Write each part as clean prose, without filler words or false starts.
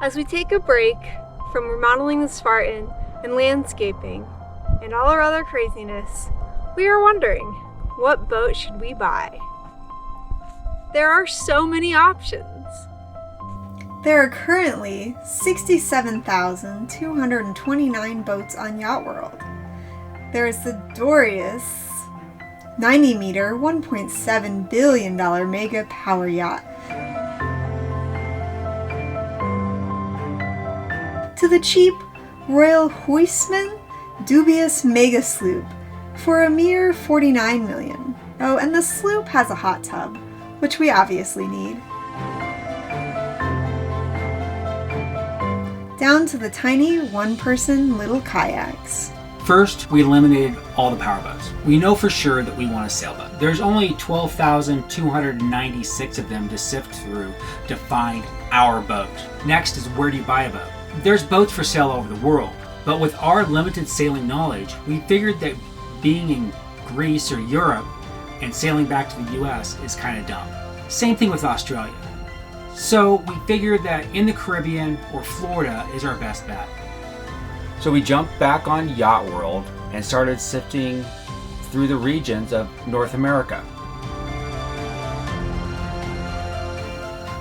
As we take a break from remodeling the Spartan and landscaping and all our other craziness, we are wondering, what boat should we buy? There are so many options. There are currently 67,229 boats on Yacht World. There is the Dorius 90-meter, $1.7 billion mega power yacht. To the cheap Royal Huisman dubious mega sloop for a mere $49 million. Oh, and the sloop has a hot tub, which we obviously need. Down to the tiny one-person little kayaks. First, we eliminated all the powerboats. We know for sure that we want a sailboat. There's only 12,296 of them to sift through to find our boat. Next is, where do you buy a boat? There's boats for sale all over the world, but with our limited sailing knowledge, we figured that being in Greece or Europe and sailing back to the US is kind of dumb. Same thing with Australia. So we figured that in the Caribbean or Florida is our best bet. So we jumped back on Yacht World and started sifting through the regions of North America.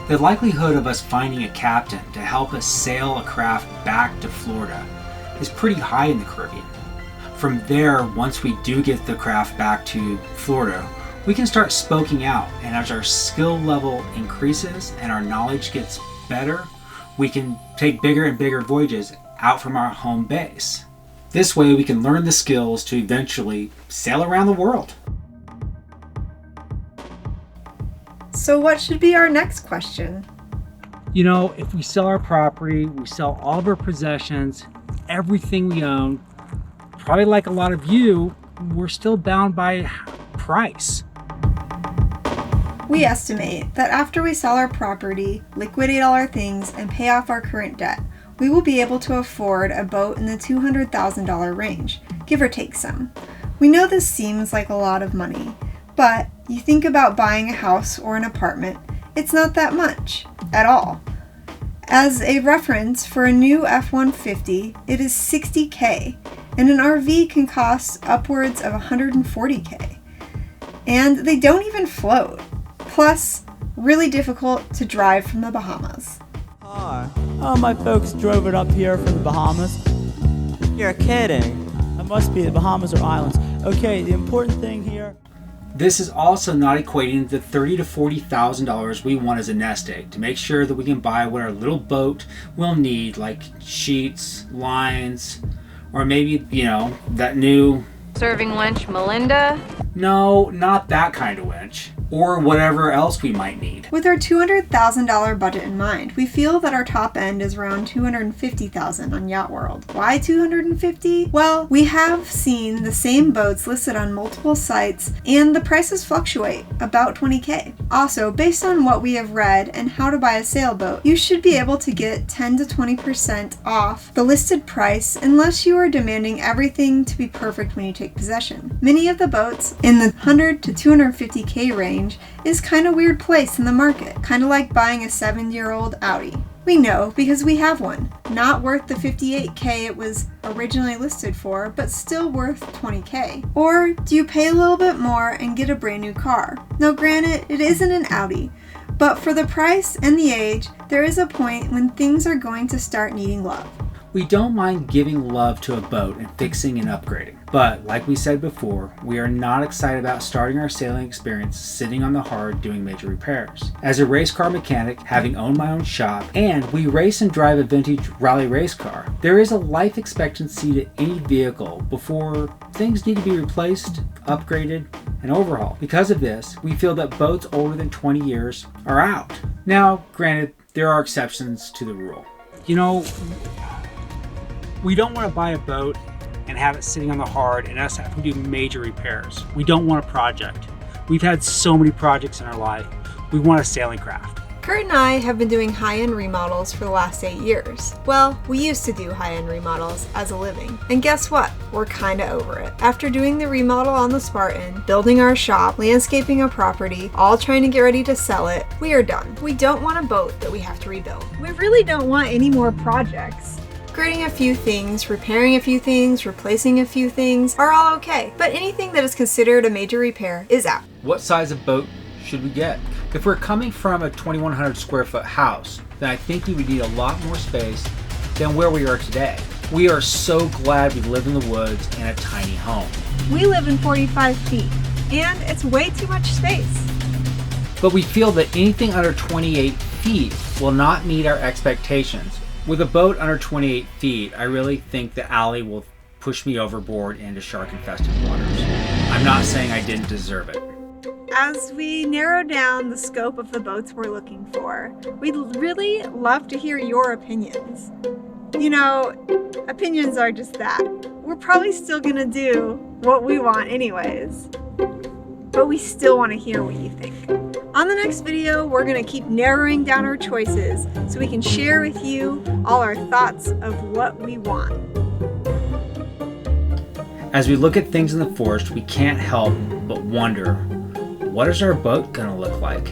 The likelihood of us finding a captain to help us sail a craft back to Florida is pretty high in the Caribbean. From there, once we do get the craft back to Florida, we can start spoking out, and as our skill level increases and our knowledge gets better, we can take bigger and bigger voyages out from our home base. This way we can learn the skills to eventually sail around the world. So what should be our next question? You know, if we sell our property, we sell all of our possessions, everything we own, probably like a lot of you, we're still bound by price. We estimate that after we sell our property, liquidate all our things, and pay off our current debt, we will be able to afford a boat in the $200,000 range, give or take some. We know this seems like a lot of money, but you think about buying a house or an apartment, it's not that much at all. As a reference, for a new F-150, it is $60K, and an RV can cost upwards of $140K. And they don't even float. Plus, really difficult to drive from the Bahamas. Hi. Oh, my folks drove it up here from the Bahamas. You're kidding. It must be the Bahamas or islands. Okay, the important thing here. This is also not equating the $30,000 to $40,000 we want as a nest egg to make sure that we can buy what our little boat will need, like sheets, lines, or maybe, that new Serving winch Melinda? No, not that kind of winch. Or whatever else we might need. With our $200,000 budget in mind, we feel that our top end is around $250,000 on Yacht World. Why $250,000? Well, we have seen the same boats listed on multiple sites, and the prices fluctuate, about $20K. Also, based on what we have read and how to buy a sailboat, you should be able to get 10 to 20% off the listed price unless you are demanding everything to be perfect when you take possession. Many of the boats in the $100 to $250K range is kind of weird place in the market, kind of like buying a 7-year-old Audi. We know because we have one. Not worth the $58K it was originally listed for, but still worth $20K. Or do you pay a little bit more and get a brand new car? Now granted, it isn't an Audi, but for the price and the age, there is a point when things are going to start needing love. We don't mind giving love to a boat and fixing and upgrading. But like we said before, we are not excited about starting our sailing experience sitting on the hard doing major repairs. As a race car mechanic, having owned my own shop, and we race and drive a vintage rally race car, there is a life expectancy to any vehicle before things need to be replaced, upgraded, and overhauled. Because of this, we feel that boats older than 20 years are out. Now, granted, there are exceptions to the rule. We don't want to buy a boat and have it sitting on the hard and us have to do major repairs. We don't want a project. We've had so many projects in our life. We want a sailing craft. Kurt and I have been doing high-end remodels for the last 8 years. Well, we used to do high-end remodels as a living. And guess what? We're kinda over it. After doing the remodel on the Spartan, building our shop, landscaping a property, all trying to get ready to sell it, we are done. We don't want a boat that we have to rebuild. We really don't want any more projects. Grading a few things, repairing a few things, replacing a few things are all okay, but anything that is considered a major repair is out. What size of boat should we get? If we're coming from a 2,100 square foot house, then I think we would need a lot more space than where we are today. We are so glad we live in the woods in a tiny home. We live in 45 feet, and it's way too much space. But we feel that anything under 28 feet will not meet our expectations. With a boat under 28 feet, I really think the alley will push me overboard into shark-infested waters. I'm not saying I didn't deserve it. As we narrow down the scope of the boats we're looking for, we'd really love to hear your opinions. You know, opinions are just that. We're probably still gonna do what we want anyways, but we still want to hear what you think. On the next video, we're gonna keep narrowing down our choices so we can share with you all our thoughts of what we want. As we look at things in the forest, we can't help but wonder, what is our boat gonna look like?